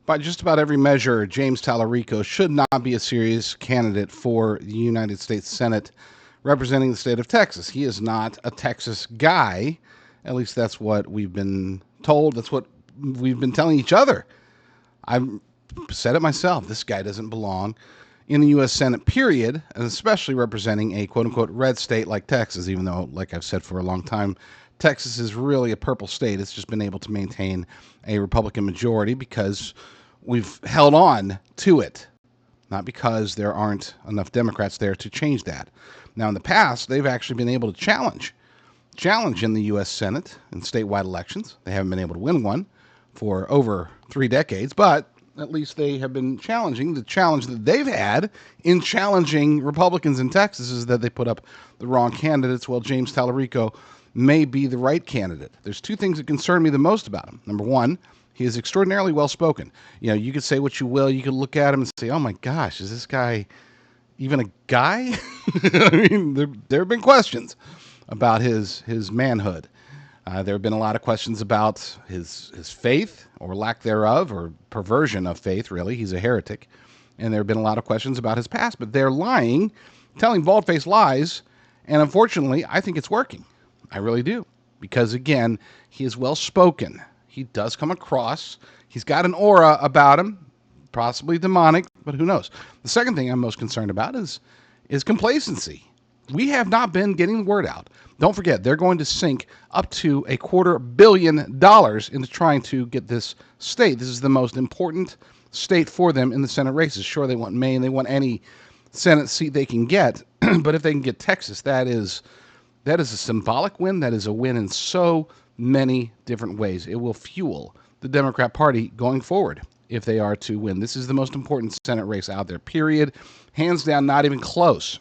By just about every measure, James Talarico should not be a serious candidate for the United States Senate representing the state of Texas. He is not a Texas guy. At least that's what we've been told. That's what we've been telling each other. I've said it myself. This guy doesn't belong in the U.S. Senate, period, and especially representing a quote-unquote red state like Texas, even though, like I've said for a long time, Texas is really a purple state. It's just been able to maintain a Republican majority because we've held on to it, not because there aren't enough Democrats there to change that. Now, in the past, they've actually been able to challenge in the U.S. Senate in statewide elections. They haven't been able to win one for over 3 decades, but at least they have been challenging. The challenge that they've had in challenging Republicans in Texas is that they put up the wrong candidates. Well, James Talarico may be the right candidate. There's 2 things that concern me the most about him. Number one, he is extraordinarily well-spoken. You know, you could say what you will. You could look at him and say, oh my gosh, is this guy even a guy? I mean, there have been questions about his manhood. There have been a lot of questions about his faith or lack thereof, or perversion of faith, really. He's a heretic. And there have been a lot of questions about his past. But they're lying, telling bald-faced lies, and unfortunately, I think it's working. I really do. Because, again, he is well-spoken. He does come across. He's got an aura about him, possibly demonic, but who knows. The second thing I'm most concerned about is complacency. We have not been getting the word out. Don't forget, they're going to sink up to $250 million into trying to get this state. This is the most important state for them in the Senate races. Sure, they want Maine. They want any Senate seat they can get. But if they can get Texas, that is a symbolic win. That is a win in so many different ways. It will fuel the Democrat Party going forward if they are to win. This is the most important Senate race out there, period. Hands down, not even close.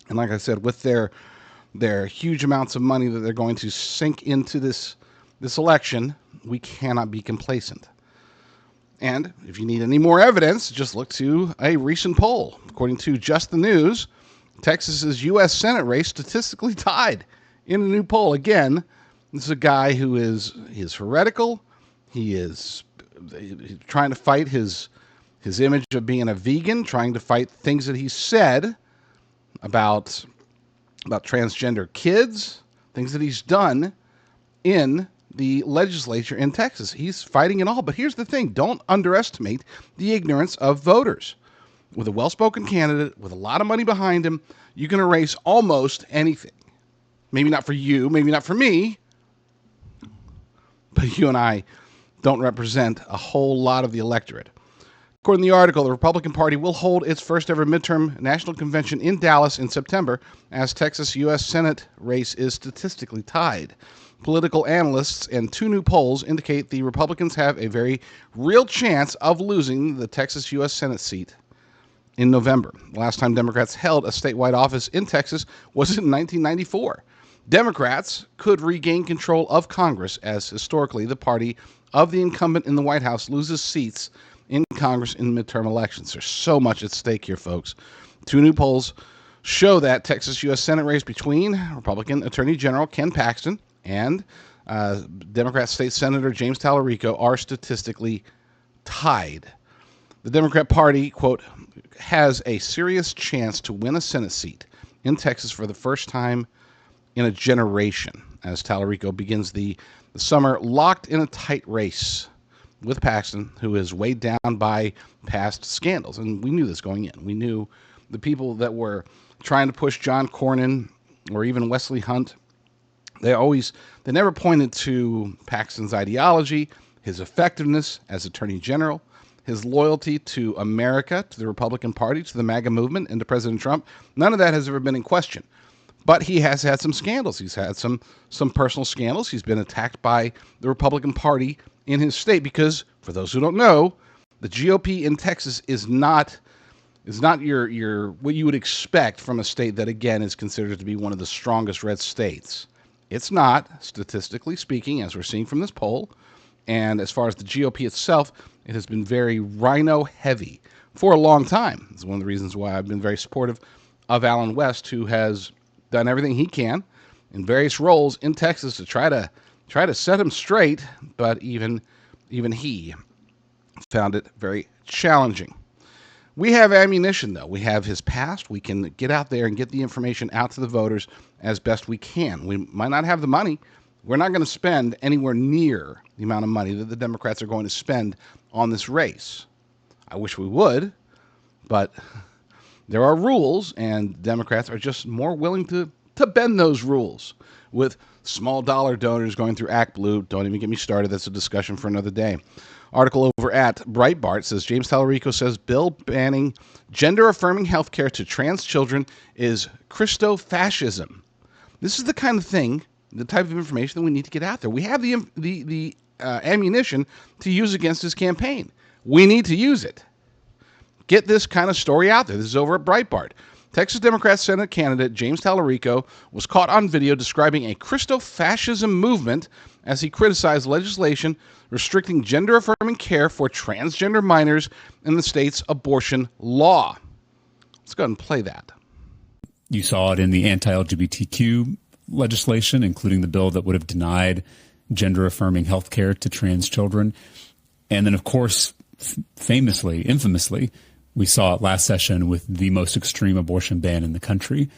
And like I said, with their huge amounts of money that they're going to sink into this election, we cannot be complacent. And if you need any more evidence, just look to a recent poll. According to Just the News, Texas's U.S. Senate race statistically tied in a new poll. Again, this is a guy who is heretical. He is trying to fight his image of being a vegan, trying to fight things that he said about transgender kids, things that he's done in the legislature in Texas. He's fighting it all. But here's the thing. Don't underestimate the ignorance of voters. With a well-spoken candidate, with a lot of money behind him, you can erase almost anything. Maybe not for you, maybe not for me, but you and I don't represent a whole lot of the electorate. According to the article, the Republican Party will hold its first ever midterm national convention in Dallas in September as Texas U.S. Senate race is statistically tied. Political analysts and 2 new polls indicate the Republicans have a very real chance of losing the Texas U.S. Senate seat in November. The last time Democrats held a statewide office in Texas was in 1994. Democrats could regain control of Congress as historically the party of the incumbent in the White House loses seats in Congress in midterm elections. There's so much at stake here, folks. 2 new polls show that Texas U.S. Senate race between Republican Attorney General Ken Paxton and Democrat State Senator James Talarico are statistically tied. The Democrat Party, quote, has a serious chance to win a Senate seat in Texas for the first time in a generation, as Talarico begins the summer locked in a tight race with Paxton, who is weighed down by past scandals. And we knew this going in. We knew the people that were trying to push John Cornyn or even Wesley Hunt, they never pointed to Paxton's ideology, his effectiveness as Attorney General, his loyalty to America, to the Republican Party, to the MAGA movement, and to President Trump. None of that has ever been in question. But he has had some scandals. He's had some personal scandals. He's been attacked by the Republican Party in his state because, for those who don't know, the GOP in Texas is not your what you would expect from a state that, again, is considered to be one of the strongest red states. It's not, statistically speaking, as we're seeing from this poll. And as far as the GOP itself, it has been very rhino-heavy for a long time. It's one of the reasons why I've been very supportive of Allen West, who has done everything he can in various roles in Texas to try to set him straight, but even he Found it very challenging. We have ammunition, though. We have his past. We can get out there and get the information out to the voters as best we can. We might not have the money. We're not going to spend anywhere near the amount of money that the Democrats are going to spend on this race. I wish we would, but there are rules, and Democrats are just more willing to bend those rules with small dollar donors going through Act Blue. Don't even get me started. That's a discussion for another day. Article over at Breitbart says James Talarico says bill banning gender-affirming health care to trans children is Christo-fascism. This is the kind of thing, the type of information that we need to get out there. We have the ammunition to use against his campaign. We need to use it. Get this kind of story out there. This is over at Breitbart. Texas Democrat Senate candidate James Talarico was caught on video describing a Christo-fascism movement as he criticized legislation restricting gender-affirming care for transgender minors in the state's abortion law. Let's go ahead and play that. You saw it in the anti-LGBTQ legislation, including the bill that would have denied gender-affirming health care to trans children. And then, of course, infamously, we saw it last session with the most extreme abortion ban in the country.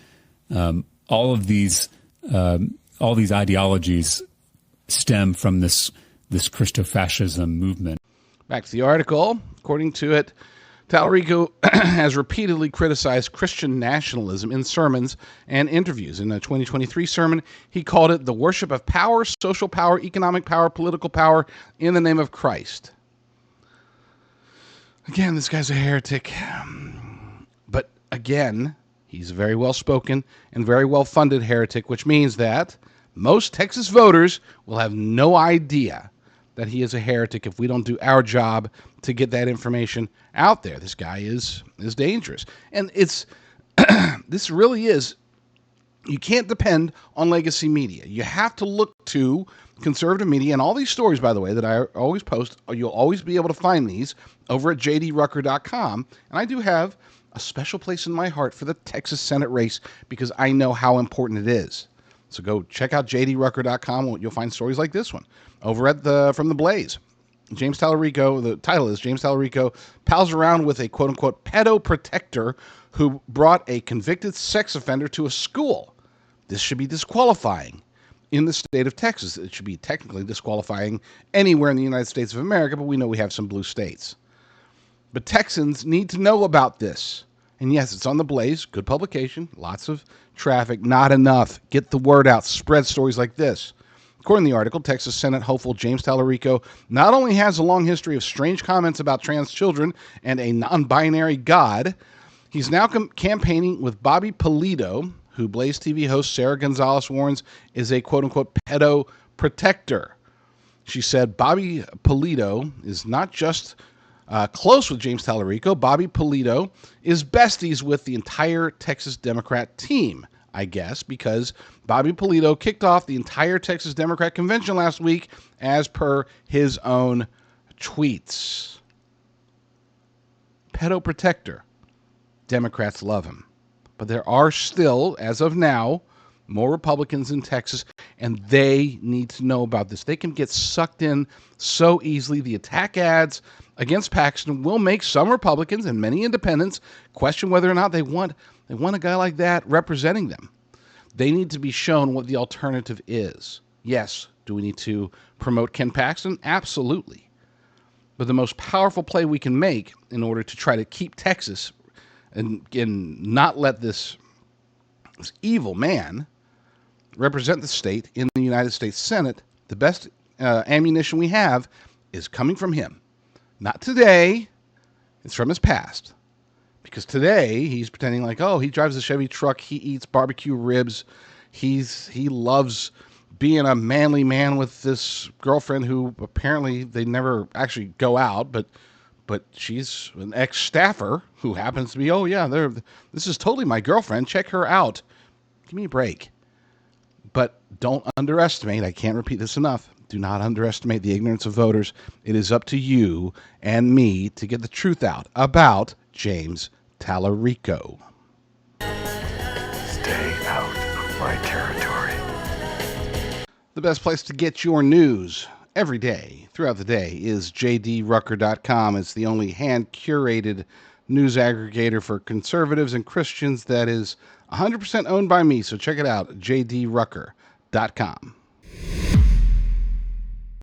All these ideologies stem from this Christo-fascism movement. Back to the article. According to it, Talarico has repeatedly criticized Christian nationalism in sermons and interviews. In a 2023 sermon, he called it the worship of power, social power, economic power, political power in the name of Christ. Again, this guy's a heretic. But again, he's a very well-spoken and very well-funded heretic, which means that most Texas voters will have no idea that he is a heretic if we don't do our job to get that information out there. This guy is dangerous. And it's this really is, you can't depend on legacy media. You have to look to conservative media, and all these stories, by the way, that I always post, you'll always be able to find these over at jdrucker.com. And I do have a special place in my heart for the Texas Senate race because I know how important it is. So go check out jdrucker.com. You'll find stories like this one over at from the Blaze. James Talarico, the title is James Talarico pals around with a quote-unquote pedo protector who brought a convicted sex offender to a school. This should be disqualifying in the state of Texas. It should be technically disqualifying anywhere in the United States of America, but we know we have some blue states. But Texans need to know about this. And yes, it's on the Blaze, good publication, lots of traffic, not enough. Get the word out, spread stories like this. According to the article, Texas Senate hopeful James Talarico not only has a long history of strange comments about trans children and a non-binary God, he's now campaigning with Bobby Polito, who Blaze TV host Sarah Gonzalez warns is a quote-unquote pedo protector. She said Bobby Polito is not just close with James Talarico. Bobby Polito is besties with the entire Texas Democrat team, I guess, because Bobby Polito kicked off the entire Texas Democrat convention last week as per his own tweets. Pedo protector. Democrats love him. But there are still, as of now, more Republicans in Texas, and they need to know about this. They can get sucked in so easily. The attack ads against Paxton will make some Republicans and many independents question whether or not they want a guy like that representing them. They need to be shown what the alternative is. Yes, do we need to promote Ken Paxton? Absolutely. But the most powerful play we can make in order to try to keep Texas and not let this evil man represent the state in the United States Senate, the best ammunition we have is coming from him. Not today. It's from his past. Because today he's pretending like, oh, he drives a Chevy truck. He eats barbecue ribs. He loves being a manly man with this girlfriend who apparently they never actually go out, but she's an ex-staffer who happens to be, oh yeah, this is totally my girlfriend. Check her out. Give me a break. But don't underestimate, I can't repeat this enough, do not underestimate the ignorance of voters. It is up to you and me to get the truth out about James Talarico. Stay out of my territory. The best place to get your news every day, throughout the day, is jdrucker.com. It's the only hand-curated news aggregator for conservatives and Christians that is 100% owned by me. So check it out, jdrucker.com.